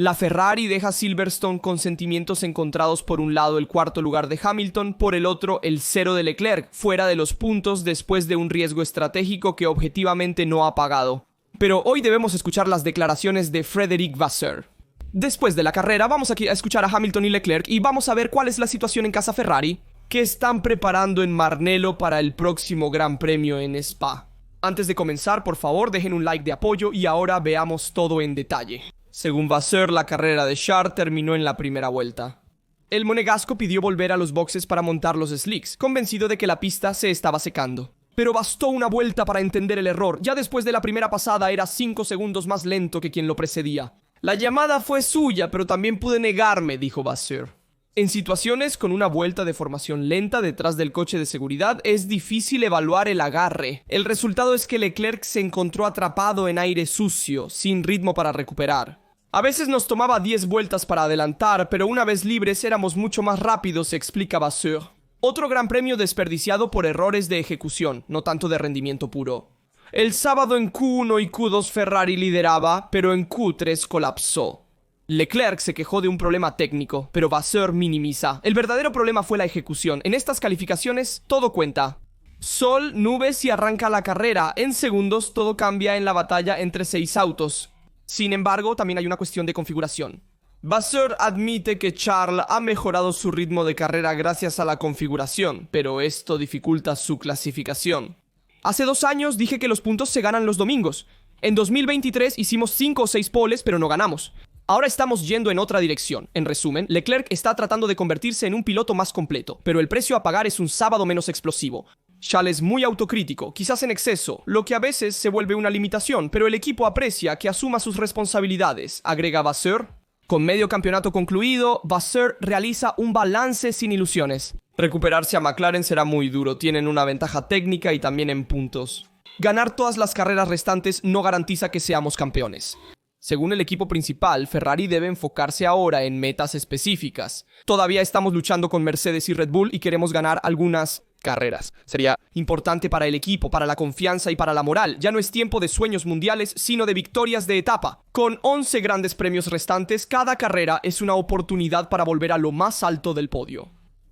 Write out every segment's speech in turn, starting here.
La Ferrari deja Silverstone con sentimientos encontrados: por un lado el cuarto lugar de Hamilton, por el otro el cero de Leclerc, fuera de los puntos después de un riesgo estratégico que objetivamente no ha pagado. Pero hoy debemos escuchar las declaraciones de Frédéric Vasseur. Después de la carrera vamos aquí a escuchar a Hamilton y Leclerc y vamos a ver cuál es la situación en casa Ferrari, que están preparando en Maranello para el próximo Gran Premio en Spa. Antes de comenzar, por favor, dejen un like de apoyo y ahora veamos todo en detalle. Según Vasseur, la carrera de Charles terminó en la primera vuelta. El monegasco pidió volver a los boxes para montar los slicks, convencido de que la pista se estaba secando. Pero bastó una vuelta para entender el error. Ya después de la primera pasada era 5 segundos más lento que quien lo precedía. La llamada fue suya, pero también pude negarme, dijo Vasseur. En situaciones con una vuelta de formación lenta detrás del coche de seguridad es difícil evaluar el agarre. El resultado es que Leclerc se encontró atrapado en aire sucio, sin ritmo para recuperar. A veces nos tomaba 10 vueltas para adelantar, pero una vez libres éramos mucho más rápidos, explica Vasseur. Otro gran premio desperdiciado por errores de ejecución, no tanto de rendimiento puro. El sábado en Q1 y Q2 Ferrari lideraba, pero en Q3 colapsó. Leclerc se quejó de un problema técnico, pero Vasseur minimiza. El verdadero problema fue la ejecución. En estas calificaciones, todo cuenta. Sol, nubes y arranca la carrera. En segundos, todo cambia en la batalla entre 6 autos. Sin embargo, también hay una cuestión de configuración. Vasseur admite que Charles ha mejorado su ritmo de carrera gracias a la configuración, pero esto dificulta su clasificación. Hace 2 años dije que los puntos se ganan los domingos. En 2023 hicimos 5 o 6 poles, pero no ganamos. Ahora estamos yendo en otra dirección. En resumen, Leclerc está tratando de convertirse en un piloto más completo, pero el precio a pagar es un sábado menos explosivo. Charles es muy autocrítico, quizás en exceso, lo que a veces se vuelve una limitación, pero el equipo aprecia que asuma sus responsabilidades, agrega Vasseur. Con medio campeonato concluido, Vasseur realiza un balance sin ilusiones. Recuperarse a McLaren será muy duro, tienen una ventaja técnica y también en puntos. Ganar todas las carreras restantes no garantiza que seamos campeones. Según el equipo principal, Ferrari debe enfocarse ahora en metas específicas. Todavía estamos luchando con Mercedes y Red Bull y queremos ganar algunas carreras. Sería importante para el equipo, para la confianza y para la moral. Ya no es tiempo de sueños mundiales, sino de victorias de etapa. Con 11 grandes premios restantes, cada carrera es una oportunidad para volver a lo más alto del podio.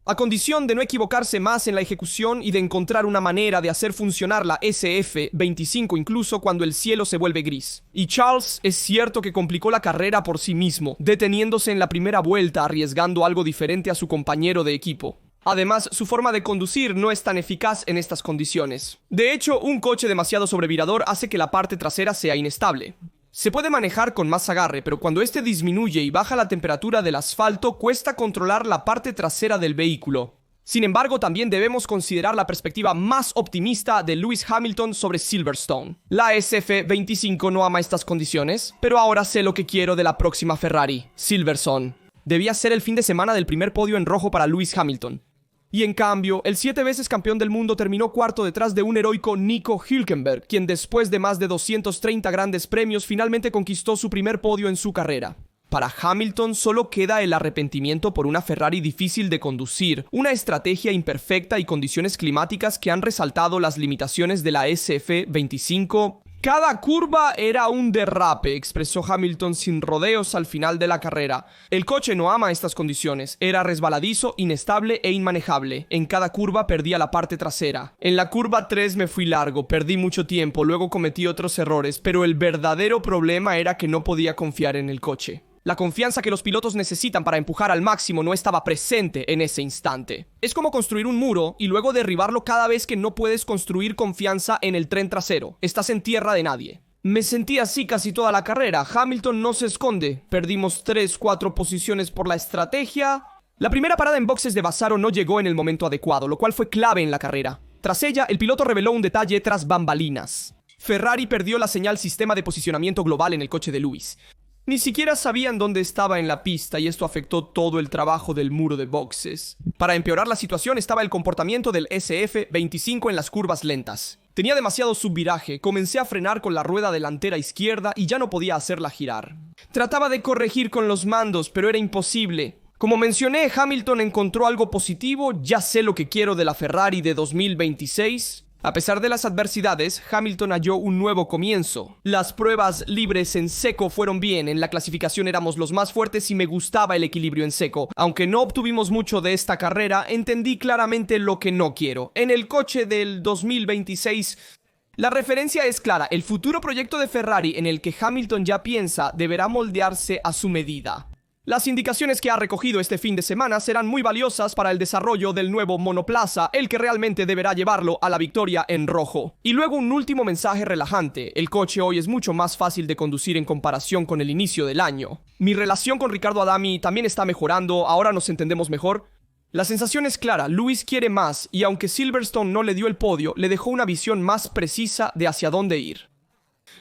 A condición de no equivocarse más en la ejecución y de encontrar una manera de hacer funcionar la SF25 incluso cuando el cielo se vuelve gris. Y Charles es cierto que complicó la carrera por sí mismo, deteniéndose en la primera vuelta arriesgando algo diferente a su compañero de equipo. Además, su forma de conducir no es tan eficaz en estas condiciones. De hecho, un coche demasiado sobrevirador hace que la parte trasera sea inestable. Se puede manejar con más agarre, pero cuando este disminuye y baja la temperatura del asfalto, cuesta controlar la parte trasera del vehículo. Sin embargo, también debemos considerar la perspectiva más optimista de Lewis Hamilton sobre Silverstone. La SF25 no ama estas condiciones, pero ahora sé lo que quiero de la próxima Ferrari, Silverstone. Debía ser el fin de semana del primer podio en rojo para Lewis Hamilton. Y en cambio, el 7 veces campeón del mundo terminó cuarto detrás de un heroico Nico Hülkenberg, quien después de más de 230 grandes premios finalmente conquistó su primer podio en su carrera. Para Hamilton solo queda el arrepentimiento por una Ferrari difícil de conducir, una estrategia imperfecta y condiciones climáticas que han resaltado las limitaciones de la SF25. Cada curva era un derrape, expresó Hamilton sin rodeos al final de la carrera. El coche no ama estas condiciones. Era resbaladizo, inestable e inmanejable. En cada curva perdía la parte trasera. En la curva 3 me fui largo, perdí mucho tiempo, luego cometí otros errores, pero el verdadero problema era que no podía confiar en el coche. La confianza que los pilotos necesitan para empujar al máximo no estaba presente en ese instante. Es como construir un muro y luego derribarlo cada vez que no puedes construir confianza en el tren trasero. Estás en tierra de nadie. Me sentí así casi toda la carrera. Hamilton no se esconde. Perdimos 3-4 posiciones por la estrategia. La primera parada en boxes de Vassaro no llegó en el momento adecuado, lo cual fue clave en la carrera. Tras ella, el piloto reveló un detalle tras bambalinas. Ferrari perdió la señal sistema de posicionamiento global en el coche de Lewis. Ni siquiera sabían dónde estaba en la pista y esto afectó todo el trabajo del muro de boxes. Para empeorar la situación estaba el comportamiento del SF25 en las curvas lentas. Tenía demasiado subviraje, comencé a frenar con la rueda delantera izquierda y ya no podía hacerla girar. Trataba de corregir con los mandos, pero era imposible. Como mencioné, Hamilton encontró algo positivo, ya sé lo que quiero de la Ferrari de 2026. A pesar de las adversidades, Hamilton halló un nuevo comienzo. Las pruebas libres en seco fueron bien, en la clasificación éramos los más fuertes y me gustaba el equilibrio en seco. Aunque no obtuvimos mucho de esta carrera, entendí claramente lo que no quiero. En el coche del 2026... La referencia es clara, el futuro proyecto de Ferrari en el que Hamilton ya piensa deberá moldearse a su medida. Las indicaciones que ha recogido este fin de semana serán muy valiosas para el desarrollo del nuevo monoplaza, el que realmente deberá llevarlo a la victoria en rojo. Y luego un último mensaje relajante, el coche hoy es mucho más fácil de conducir en comparación con el inicio del año. Mi relación con Riccardo Adami también está mejorando, ahora nos entendemos mejor. La sensación es clara, Lewis quiere más y aunque Silverstone no le dio el podio, le dejó una visión más precisa de hacia dónde ir.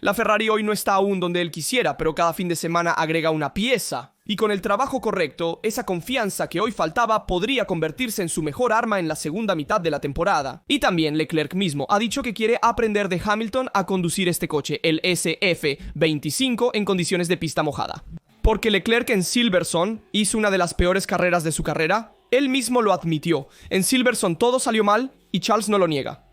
La Ferrari hoy no está aún donde él quisiera, pero cada fin de semana agrega una pieza. Y con el trabajo correcto, esa confianza que hoy faltaba podría convertirse en su mejor arma en la segunda mitad de la temporada. Y también Leclerc mismo ha dicho que quiere aprender de Hamilton a conducir este coche, el SF25, en condiciones de pista mojada. Porque Leclerc en Silverstone hizo una de las peores carreras de su carrera, él mismo lo admitió. En Silverstone todo salió mal y Charles no lo niega.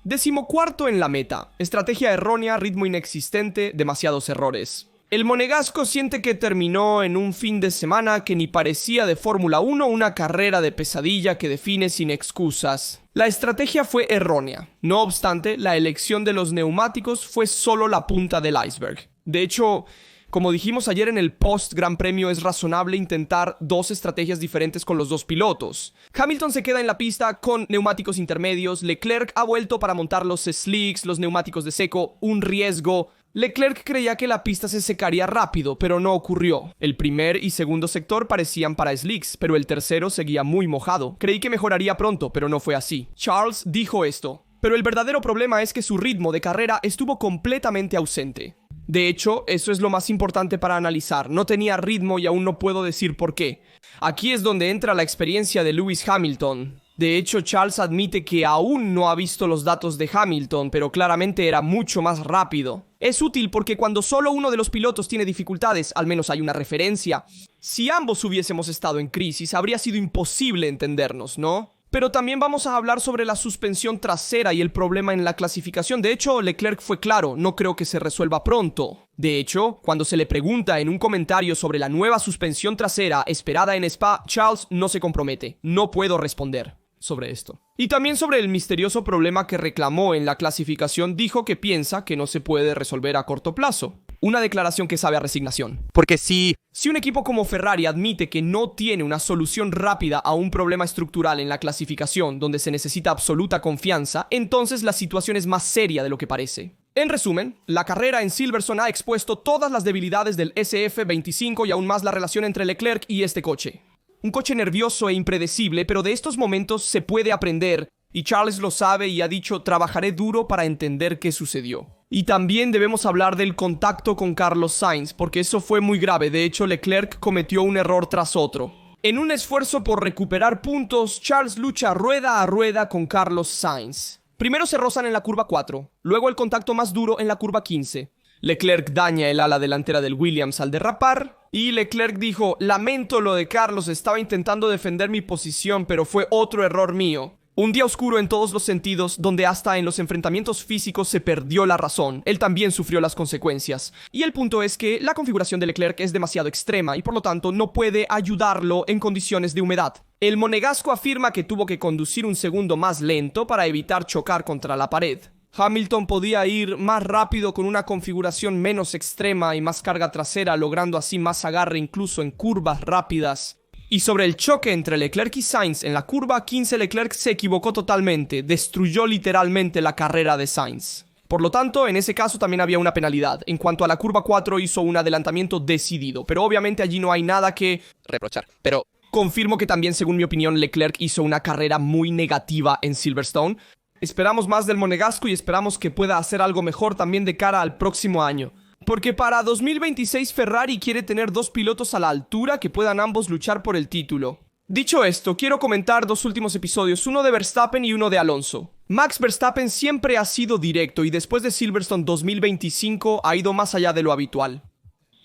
14º en la meta. Estrategia errónea, ritmo inexistente, demasiados errores. El monegasco siente que terminó en un fin de semana que ni parecía de Fórmula 1, una carrera de pesadilla que define sin excusas. La estrategia fue errónea. No obstante, la elección de los neumáticos fue solo la punta del iceberg. De hecho, como dijimos ayer en el post-Gran Premio, es razonable intentar dos estrategias diferentes con los dos pilotos. Hamilton se queda en la pista con neumáticos intermedios, Leclerc ha vuelto para montar los slicks, los neumáticos de seco, un riesgo. Leclerc creía que la pista se secaría rápido, pero no ocurrió. El primer y segundo sector parecían para slicks, pero el tercero seguía muy mojado. Creí que mejoraría pronto, pero no fue así. Charles dijo esto, pero el verdadero problema es que su ritmo de carrera estuvo completamente ausente. De hecho, eso es lo más importante para analizar. No tenía ritmo y aún no puedo decir por qué. Aquí es donde entra la experiencia de Lewis Hamilton. De hecho, Charles admite que aún no ha visto los datos de Hamilton, pero claramente era mucho más rápido. Es útil porque cuando solo uno de los pilotos tiene dificultades, al menos hay una referencia. Si ambos hubiésemos estado en crisis, habría sido imposible entendernos, ¿no? Pero también vamos a hablar sobre la suspensión trasera y el problema en la clasificación. De hecho, Leclerc fue claro, no creo que se resuelva pronto. De hecho, cuando se le pregunta en un comentario sobre la nueva suspensión trasera esperada en Spa, Charles no se compromete. No puedo responder sobre esto. Y también sobre el misterioso problema que reclamó en la clasificación, dijo que piensa que no se puede resolver a corto plazo. Una declaración que sabe a resignación. Porque si un equipo como Ferrari admite que no tiene una solución rápida a un problema estructural en la clasificación donde se necesita absoluta confianza, entonces la situación es más seria de lo que parece. En resumen, la carrera en Silverstone ha expuesto todas las debilidades del SF25 y aún más la relación entre Leclerc y este coche. Un coche nervioso e impredecible, pero de estos momentos se puede aprender, y Charles lo sabe y ha dicho: trabajaré duro para entender qué sucedió. Y también debemos hablar del contacto con Carlos Sainz, porque eso fue muy grave. De hecho, Leclerc cometió un error tras otro. En un esfuerzo por recuperar puntos, Charles lucha rueda a rueda con Carlos Sainz. Primero se rozan en la curva 4, luego el contacto más duro en la curva 15. Leclerc daña el ala delantera del Williams al derrapar, y Leclerc dijo: lamento lo de Carlos, estaba intentando defender mi posición, pero fue otro error mío. Un día oscuro en todos los sentidos, donde hasta en los enfrentamientos físicos se perdió la razón. Él también sufrió las consecuencias. Y el punto es que la configuración de Leclerc es demasiado extrema y por lo tanto no puede ayudarlo en condiciones de humedad. El monegasco afirma que tuvo que conducir un segundo más lento para evitar chocar contra la pared. Hamilton podía ir más rápido con una configuración menos extrema y más carga trasera, logrando así más agarre incluso en curvas rápidas. Y sobre el choque entre Leclerc y Sainz en la curva 15, Leclerc se equivocó totalmente, destruyó literalmente la carrera de Sainz. Por lo tanto, en ese caso también había una penalidad. En cuanto a la curva 4, hizo un adelantamiento decidido, pero obviamente allí no hay nada que reprochar. Pero confirmo que también, según mi opinión, Leclerc hizo una carrera muy negativa en Silverstone. Esperamos más del monegasco y esperamos que pueda hacer algo mejor también de cara al próximo año. Porque para 2026 Ferrari quiere tener dos pilotos a la altura que puedan ambos luchar por el título. Dicho esto, quiero comentar dos últimos episodios, uno de Verstappen y uno de Alonso. Max Verstappen siempre ha sido directo y después de Silverstone 2025 ha ido más allá de lo habitual.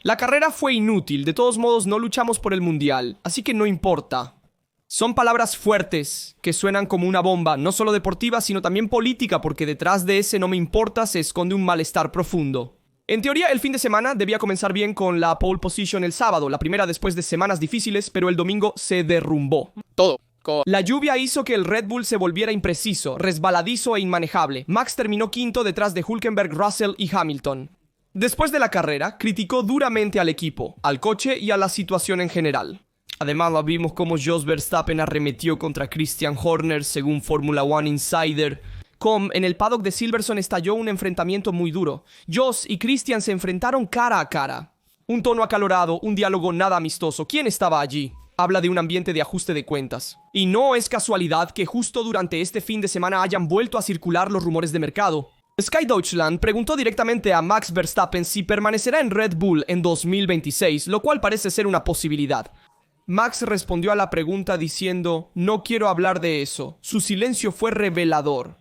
La carrera fue inútil, de todos modos no luchamos por el mundial, así que no importa. Son palabras fuertes que suenan como una bomba, no solo deportiva, sino también política, porque detrás de ese no me importa se esconde un malestar profundo. En teoría, el fin de semana debía comenzar bien con la pole position el sábado, la primera después de semanas difíciles, pero el domingo se derrumbó. Todo. La lluvia hizo que el Red Bull se volviera impreciso, resbaladizo e inmanejable. Max terminó quinto detrás de Hülkenberg, Russell y Hamilton. Después de la carrera, criticó duramente al equipo, al coche y a la situación en general. Además, vimos cómo Jos Verstappen arremetió contra Christian Horner, según Formula One Insider. En el paddock de Silverstone estalló un enfrentamiento muy duro. Jos y Christian se enfrentaron cara a cara. Un tono acalorado, un diálogo nada amistoso. ¿Quién estaba allí? Habla de un ambiente de ajuste de cuentas. Y no es casualidad que justo durante este fin de semana hayan vuelto a circular los rumores de mercado. Sky Deutschland preguntó directamente a Max Verstappen si permanecerá en Red Bull en 2026, lo cual parece ser una posibilidad. Max respondió a la pregunta diciendo: "No quiero hablar de eso". Su silencio fue revelador.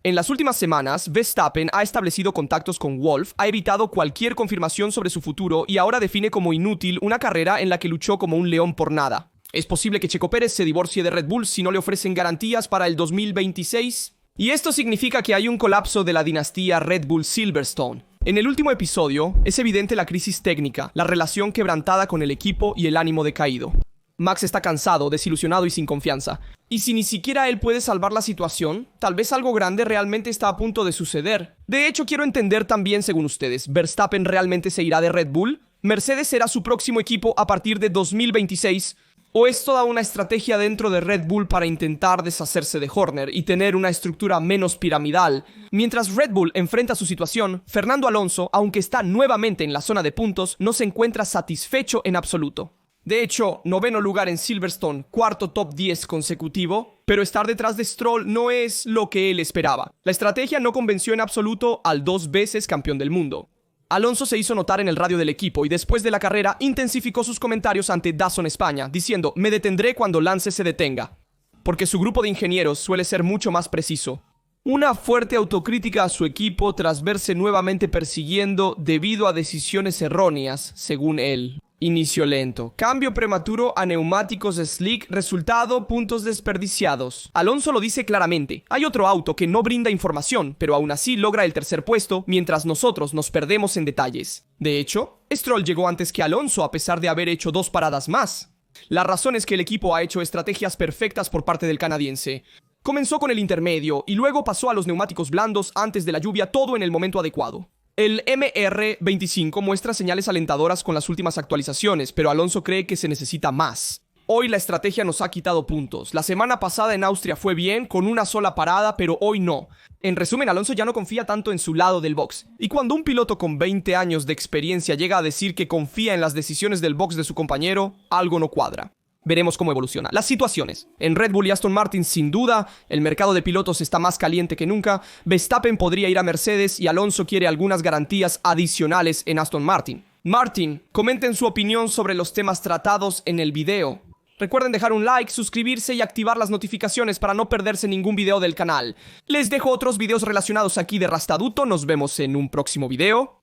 En las últimas semanas, Verstappen ha establecido contactos con Wolff, ha evitado cualquier confirmación sobre su futuro y ahora define como inútil una carrera en la que luchó como un león por nada. Es posible que Checo Pérez se divorcie de Red Bull si no le ofrecen garantías para el 2026. Y esto significa que hay un colapso de la dinastía Red Bull Silverstone. En el último episodio, es evidente la crisis técnica, la relación quebrantada con el equipo y el ánimo decaído. Max está cansado, desilusionado y sin confianza. Y si ni siquiera él puede salvar la situación, tal vez algo grande realmente está a punto de suceder. De hecho, quiero entender también, según ustedes, ¿Verstappen realmente se irá de Red Bull? ¿Mercedes será su próximo equipo a partir de 2026? ¿O es toda una estrategia dentro de Red Bull para intentar deshacerse de Horner y tener una estructura menos piramidal? Mientras Red Bull enfrenta su situación, Fernando Alonso, aunque está nuevamente en la zona de puntos, no se encuentra satisfecho en absoluto. De hecho, 9º lugar en Silverstone, 4º top 10 consecutivo, pero estar detrás de Stroll no es lo que él esperaba. La estrategia no convenció en absoluto al 2 veces campeón del mundo. Alonso se hizo notar en el radio del equipo y después de la carrera intensificó sus comentarios ante DAZN España, diciendo: "Me detendré cuando Lance se detenga", porque su grupo de ingenieros suele ser mucho más preciso. Una fuerte autocrítica a su equipo tras verse nuevamente persiguiendo debido a decisiones erróneas, según él. Inicio lento. Cambio prematuro a neumáticos slick. Resultado: puntos desperdiciados. Alonso lo dice claramente. Hay otro auto que no brinda información, pero aún así logra el tercer puesto, mientras nosotros nos perdemos en detalles. De hecho, Stroll llegó antes que Alonso a pesar de haber hecho 2 paradas más. La razón es que el equipo ha hecho estrategias perfectas por parte del canadiense. Comenzó con el intermedio y luego pasó a los neumáticos blandos antes de la lluvia, todo en el momento adecuado. El MR25 muestra señales alentadoras con las últimas actualizaciones, pero Alonso cree que se necesita más. Hoy la estrategia nos ha quitado puntos. La semana pasada en Austria fue bien, con una sola parada, pero hoy no. En resumen, Alonso ya no confía tanto en su lado del box. Y cuando un piloto con 20 años de experiencia llega a decir que confía en las decisiones del box de su compañero, algo no cuadra. Veremos cómo evoluciona. Las situaciones. En Red Bull y Aston Martin, sin duda, el mercado de pilotos está más caliente que nunca. Verstappen podría ir a Mercedes y Alonso quiere algunas garantías adicionales en Aston Martin. Comenten su opinión sobre los temas tratados en el video. Recuerden dejar un like, suscribirse y activar las notificaciones para no perderse ningún video del canal. Les dejo otros videos relacionados aquí de Rastaduto. Nos vemos en un próximo video.